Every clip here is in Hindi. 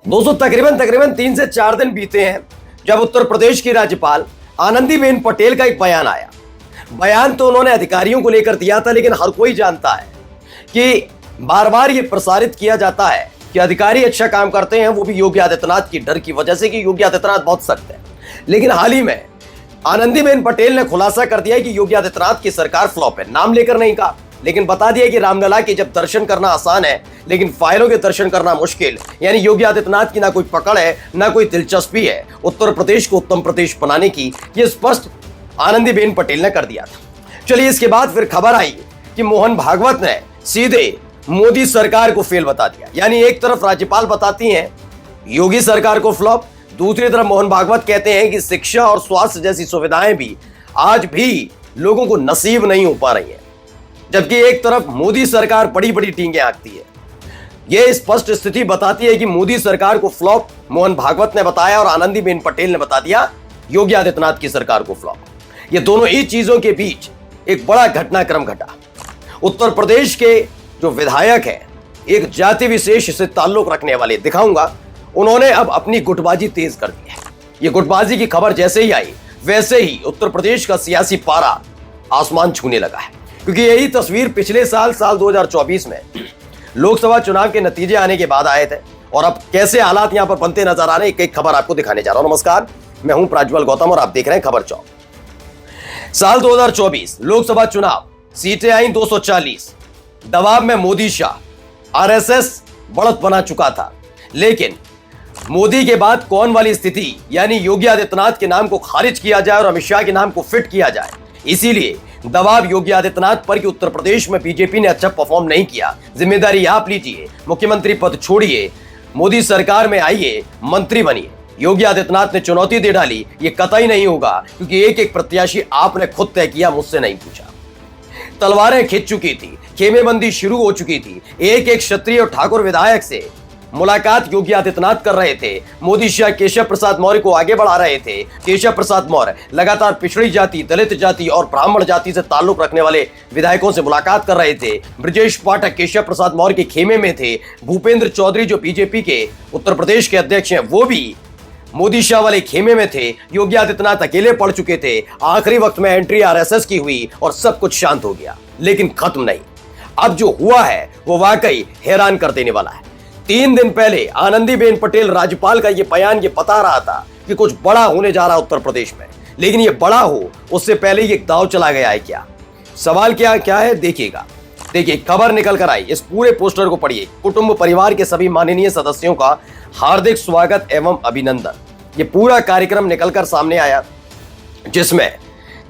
दोस्तों तकरीबन तकरीबन 3 से 4 दिन बीते हैं जब उत्तर प्रदेश की राज्यपाल आनंदीबेन पटेल का एक बयान आया। बयान तो उन्होंने अधिकारियों को लेकर दिया था, लेकिन हर कोई जानता है कि बार बार ये प्रसारित किया जाता है कि अधिकारी अच्छा काम करते हैं, वो भी योगी आदित्यनाथ की डर की वजह से कि योगी आदित्यनाथ बहुत सख्त है। लेकिन हाल ही में आनंदीबेन पटेल ने खुलासा कर दिया कि योगी आदित्यनाथ की सरकार फ्लॉप है। नाम लेकर नहीं कहा, लेकिन बता दिया कि रामलला की जब दर्शन करना आसान है लेकिन फाइलों के दर्शन करना मुश्किल, यानी योगी आदित्यनाथ की ना कोई पकड़ है ना कोई दिलचस्पी है उत्तर प्रदेश को उत्तम प्रदेश बनाने की, ये स्पष्ट आनंदीबेन पटेल ने कर दिया था। चलिए इसके बाद फिर खबर आई कि मोहन भागवत ने सीधे मोदी सरकार को फेल बता दिया। यानी एक तरफ राज्यपाल बताती हैं योगी सरकार को फ्लॉप, दूसरी तरफ मोहन भागवत कहते हैं कि शिक्षा और स्वास्थ्य जैसी सुविधाएं भी आज भी लोगों को नसीब नहीं हो पा रही हैं, जबकि एक तरफ मोदी सरकार बड़ी बड़ी टींगे हाँकती है। यह स्पष्ट स्थिति बताती है कि मोदी सरकार को फ्लॉप मोहन भागवत ने बताया और आनंदीबेन पटेल ने बता दिया योगी आदित्यनाथ की सरकार को फ्लॉप। ये दोनों ही चीजों के बीच एक बड़ा घटनाक्रम घटा। उत्तर प्रदेश के जो विधायक हैं, एक जाति विशेष से ताल्लुक रखने वाले, दिखाऊंगा, उन्होंने अब अपनी गुटबाजी तेज कर दी है। ये गुटबाजी की खबर जैसे ही आई वैसे ही उत्तर प्रदेश का सियासी पारा आसमान छूने लगा है, क्योंकि यही तस्वीर पिछले साल 2024 में लोकसभा चुनाव के नतीजे आने के बाद आए थे और अब कैसे हालात यहां पर बनते नजर आ रहे हैं, एक खबर आपको दिखाने जा रहा हूं। नमस्कार, मैं हूं प्रज्वल गौतम और आप देख रहे हैं खबर चौक। साल 2024 लोकसभा चुनाव, सीटें आई 240, दबाव में मोदी शाह, आरएसएस बढ़त बना चुका था, लेकिन मोदी के बाद कौन वाली स्थिति, यानी योगी आदित्यनाथ के नाम को खारिज किया जाए और अमित शाह के नाम को फिट किया जाए, इसीलिए दबाव योगी आदित्यनाथ पर कि उत्तर प्रदेश में बीजेपी ने अच्छा परफॉर्म नहीं किया, जिम्मेदारी आप लीजिए, मुख्यमंत्री पद छोड़िए, मोदी सरकार में आइए, मंत्री बनिए। योगी आदित्यनाथ ने चुनौती दे डाली, ये कतई नहीं होगा, क्योंकि एक एक प्रत्याशी आपने खुद तय किया, मुझसे नहीं पूछा। तलवारें खिंच चुकी थी, खेमेबंदी शुरू हो चुकी थी, एक एक क्षत्रिय और ठाकुर विधायक से मुलाकात योगी आदित्यनाथ कर रहे थे। मोदी शाह केशव प्रसाद मौर्य को आगे बढ़ा रहे थे। केशव प्रसाद मौर्य लगातार पिछड़ी जाति, दलित जाति और ब्राह्मण जाति से ताल्लुक रखने वाले विधायकों से मुलाकात कर रहे थे। ब्रजेश पाठक केशव प्रसाद मौर्य के खेमे में थे। भूपेंद्र चौधरी जो बीजेपी के उत्तर प्रदेश के अध्यक्ष हैं, वो भी मोदी शाह वाले खेमे में थे। योगी आदित्यनाथ अकेले पड़ चुके थे। आखिरी वक्त में एंट्री आरएसएस की हुई और सब कुछ शांत हो गया, लेकिन खत्म नहीं। अब जो हुआ है वो वाकई हैरान कर देने वाला है। 3 दिन पहले आनंदीबेन पटेल राज्यपाल का ये बयान ये बता रहा था कि कुछ बड़ा होने जा रहा है उत्तर प्रदेश में, लेकिन ये बड़ा हो उससे पहले ये दांव चला गया है। क्या सवाल क्या है देखिएगा। देखिए खबर निकल कर आई, इस पूरे पोस्टर को पढ़िए। कुटुंब परिवार के सभी माननीय सदस्यों का हार्दिक स्वागत एवं अभिनंदन। ये पूरा कार्यक्रम निकलकर सामने आया, जिसमें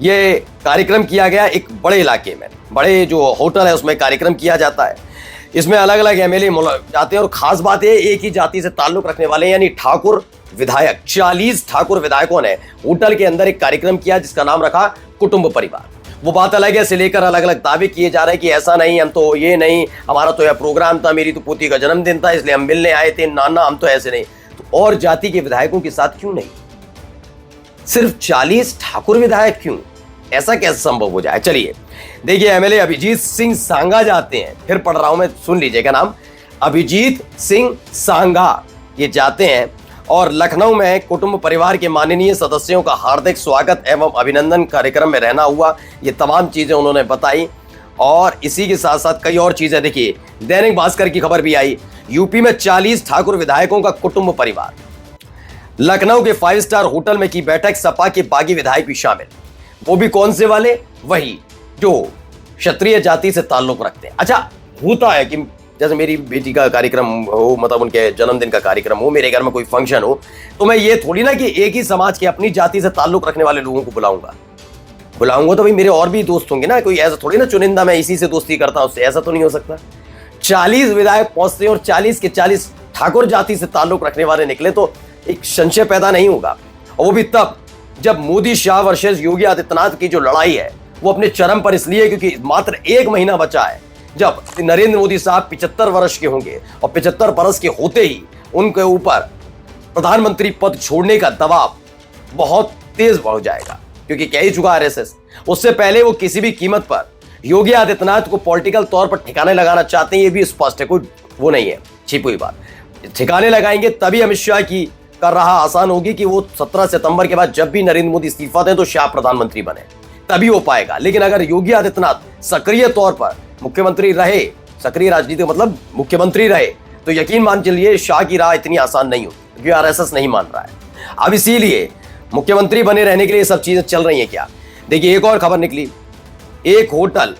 ये कार्यक्रम किया गया एक बड़े इलाके में, बड़े जो होटल है उसमें कार्यक्रम किया जाता है। इसमें अलग अलग एमएलए जाते हैं और खास बात है एक ही जाति से ताल्लुक रखने वाले यानी ठाकुर विधायक, 40 ठाकुर विधायकों ने होटल के अंदर एक कार्यक्रम किया जिसका नाम रखा कुटुंब परिवार। वो बात अलग है, से लेकर अलग अलग दावे किए जा रहे हैं कि ऐसा नहीं, हम तो ये नहीं, हमारा तो यह प्रोग्राम था, मेरी तो पोती का जन्मदिन था इसलिए हम मिलने आए थे, नाना हम तो ऐसे नहीं। तो और जाति के विधायकों के साथ क्यों नहीं, सिर्फ 40 ठाकुर विधायक क्यों, ऐसा कैसे संभव हो जाए? चलिए देखिए, एमएलए अभिजीत सिंह सांगा जाते हैं, फिर पढ़ रहा हूं मैं, सुन लीजिएगा नाम, अभिजीत सिंह सांगा ये जाते हैं और लखनऊ में कुटुंब परिवार के माननीय सदस्यों का हार्दिक स्वागत एवं अभिनंदन कार्यक्रम में रहना हुआ। ये तमाम चीजें उन्होंने बताई और इसी के साथ साथ कई और चीजें। देखिए दैनिक भास्कर की खबर भी आई, यूपी में 40 ठाकुर विधायकों का कुटुंब परिवार, लखनऊ के 5 स्टार होटल में की बैठक, सपा के बागी विधायक भी शामिल। वो भी कौन से वाले? वही जो क्षत्रिय जाति से ताल्लुक रखते हैं। अच्छा होता है कि जैसे मेरी बेटी का कार्यक्रम हो, मतलब उनके जन्मदिन का कार्यक्रम हो, मेरे घर में कोई फंक्शन हो, तो मैं ये थोड़ी ना कि एक ही समाज के अपनी जाति से ताल्लुक रखने वाले लोगों को बुलाऊंगा तो भाई मेरे और भी दोस्त होंगे ना, कोई ऐसा थोड़ी ना चुनिंदा मैं इसी से दोस्ती करता हूं, उससे ऐसा तो नहीं हो सकता। 40 विधायक पहुंचते हैं और 40 के 40 ठाकुर जाति से ताल्लुक रखने वाले निकले तो एक संशय पैदा नहीं होगा। और वो भी तब जब मोदी शाह वर्सेस योगी आदित्यनाथ की जो लड़ाई है वो अपने चरम पर इसलिए क्योंकि मात्र 1 महीना बचा है जब नरेंद्र मोदी साहब 75 वर्ष के होंगे और 75 वर्ष के होते ही उनके ऊपर प्रधानमंत्री पद छोड़ने का दबाव बहुत तेज बढ़ जाएगा, क्योंकि कह ही चुका आरएसएस। उससे पहले वो किसी भी कीमत पर योगी आदित्यनाथ को पॉलिटिकल तौर पर ठिकाने लगाना चाहते हैं, ये भी स्पष्ट है, कोई वो नहीं है छिपी हुई बात। ठिकाने लगाएंगे तभी अमित शाह की कर रहा आसान होगी कि वो 17 सितंबर के बाद जब भी नरेंद्र मोदी इस्तीफा दें तो शाह प्रधानमंत्री बने, तभी हो पाएगा। लेकिन अगर योगी आदित्यनाथ सक्रिय तौर पर मुख्यमंत्री रहे, सक्रिय राजनीति मतलब मुख्यमंत्री रहे, तो यकीन मान चलिए शाह की राह इतनी आसान नहीं होगी, क्योंकि आरएसएस नहीं मान रहा है। अब इसीलिए मुख्यमंत्री बने रहने के लिए सब चीजें चल रही हैं। क्या देखिए, एक और खबर निकली, एक होटल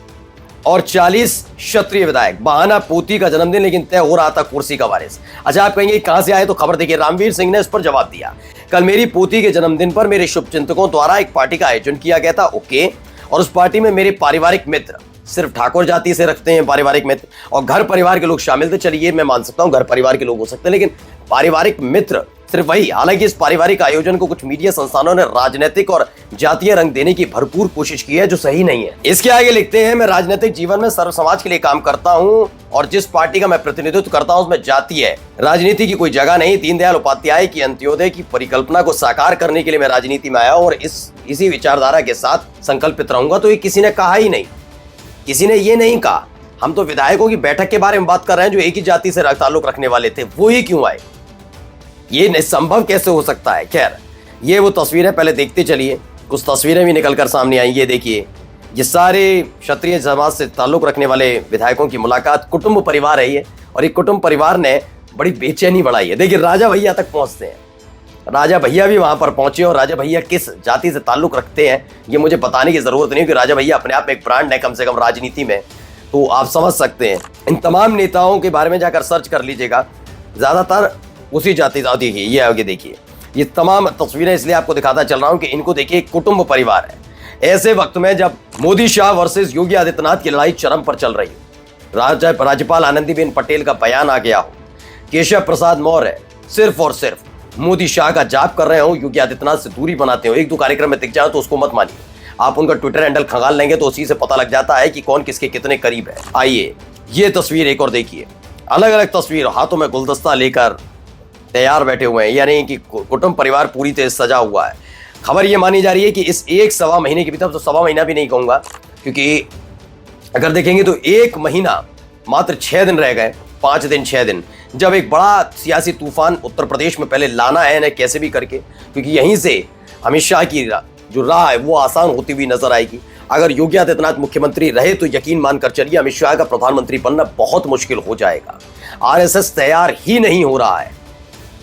और 40 क्षत्रिय विधायक, बहाना पोती का जन्मदिन, लेकिन तय हो रहा था कुर्सी का वारिस। अच्छा, आप कहेंगे कहां से आए, तो खबर देखिए, रामवीर सिंह ने इस पर जवाब दिया। कल मेरी पोती के जन्मदिन पर मेरे शुभचिंतकों द्वारा एक पार्टी का आयोजन किया गया था, ओके, और उस पार्टी में मेरे पारिवारिक मित्र, सिर्फ ठाकुर जाति से रखते हैं पारिवारिक मित्र, और घर परिवार के लोग शामिल थे। चलिए मैं मान सकता हूं घर परिवार के लोग हो सकते हैं, लेकिन पारिवारिक मित्र सिर्फ वही। हालांकि इस पारिवारिक आयोजन को कुछ मीडिया संस्थानों ने राजनीतिक और जातीय रंग देने की भरपूर कोशिश की है, जो सही नहीं है। इसके आगे लिखते हैं, मैं राजनीतिक जीवन में सर्व समाज के लिए काम करता हूं और जिस पार्टी का मैं प्रतिनिधित्व करता हूं उसमें जातीय राजनीति की कोई जगह नहीं। दीनदयाल उपाध्याय की अंत्योदय की परिकल्पना को साकार करने के लिए मैं राजनीति में आया और इसी विचारधारा के साथ संकल्पित रहूंगा। तो ये किसी ने कहा ही नहीं, किसी ने ये नहीं कहा। हम तो विधायकों की बैठक के बारे में बात कर रहे हैं जो एक ही जाति से ताल्लुक रखने वाले थे, वो ही क्यों आए, ये संभव कैसे हो सकता है। खैर, ये वो तस्वीरें पहले देखते चलिए, कुछ तस्वीरें भी निकलकर सामने आई। ये देखिए, ये सारे क्षत्रिय समाज से ताल्लुक रखने वाले विधायकों की मुलाकात, कुटुंब परिवार है ये, और एक कुटुंब परिवार ने बड़ी बेचैनी बढ़ाई है। देखिए, राजा भैया तक पहुंचते हैं, राजा भैया भी वहां पर पहुंचे, और राजा भैया किस जाति से ताल्लुक रखते हैं ये मुझे बताने की जरूरत नहीं, कि राजा भैया अपने आप में एक ब्रांड है कम से कम राजनीति में, तो आप समझ सकते हैं। इन तमाम नेताओं के बारे में जाकर सर्च कर लीजिएगा, ज्यादातर उसी जाति। देखिए, ये आगे देखिए, ये तमाम तस्वीरें इसलिए आपको दिखाता चल रहा हूं कि इनको देखिए, कुटुंब परिवार है। ऐसे वक्त में जब मोदी शाह वर्सेस योगी आदित्यनाथ की लड़ाई चरम पर चल रही हो, राज्यपाल आनंदीबेन पटेल का बयान आ गया हो, केशव प्रसाद मौर्य सिर्फ और सिर्फ मोदी शाह का जाप कर रहे हो, योगी आदित्यनाथ से दूरी बनाते हो, एक दो कार्यक्रम में दिख जाओ तो उसको मत मानिए। आप उनका ट्विटर हैंडल खंगाल लेंगे तो उसी से पता लग जाता है कि कौन किसके कितने करीब है। आइए ये तस्वीर एक और देखिए, अलग अलग तस्वीर, हाथों में गुलदस्ता लेकर तैयार बैठे हुए हैं, यानी कि कुटुंब परिवार पूरी तरह सजा हुआ है। खबर ये मानी जा रही है कि इस एक सवा महीने के भीतर, तो सवा महीना भी नहीं कहूंगा, क्योंकि अगर देखेंगे तो एक महीना मात्र 6 दिन रह गए, 5 दिन 6 दिन, जब एक बड़ा सियासी तूफान उत्तर प्रदेश में पहले लाना है इन्हें कैसे भी करके, क्योंकि यहीं से अमित शाह की जो राह है वो आसान होती हुई नजर आएगी। अगर योगी आदित्यनाथ मुख्यमंत्री रहे तो यकीन मानकर चलिए अमित शाह का प्रधानमंत्री बनना बहुत मुश्किल हो जाएगा। आरएसएस तैयार ही नहीं हो रहा है,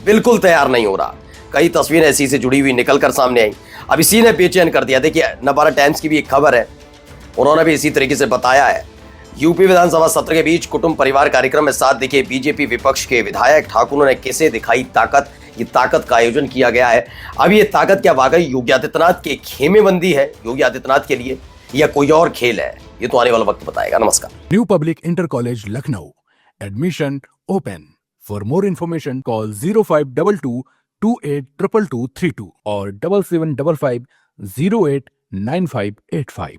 बिल्कुल तैयार नहीं हो रहा। कई तस्वीरें ऐसी से जुड़ी हुई निकलकर सामने आई, अब इसी ने बेचैन कर दिया। देखिए, नवभारत टाइम्स की भी एक खबर है, उन्होंने भी इसी तरीके से बताया है। यूपी विधानसभा सत्र के बीच कुटुंब परिवार कार्यक्रम में साथ देखिए बीजेपी विपक्ष के विधायक ठाकुरों ने कैसे दिखाई ताकत। ये ताकत का आयोजन किया गया है। अब ये ताकत क्या वाकई योगी आदित्यनाथ के खेमेबंदी है योगी आदित्यनाथ के लिए, या कोई और खेल है, ये तो आने वाला वक्त बताएगा। नमस्कार। New public inter college Lucknow, admission open. For more information call 0522 282232 और 7755 089585।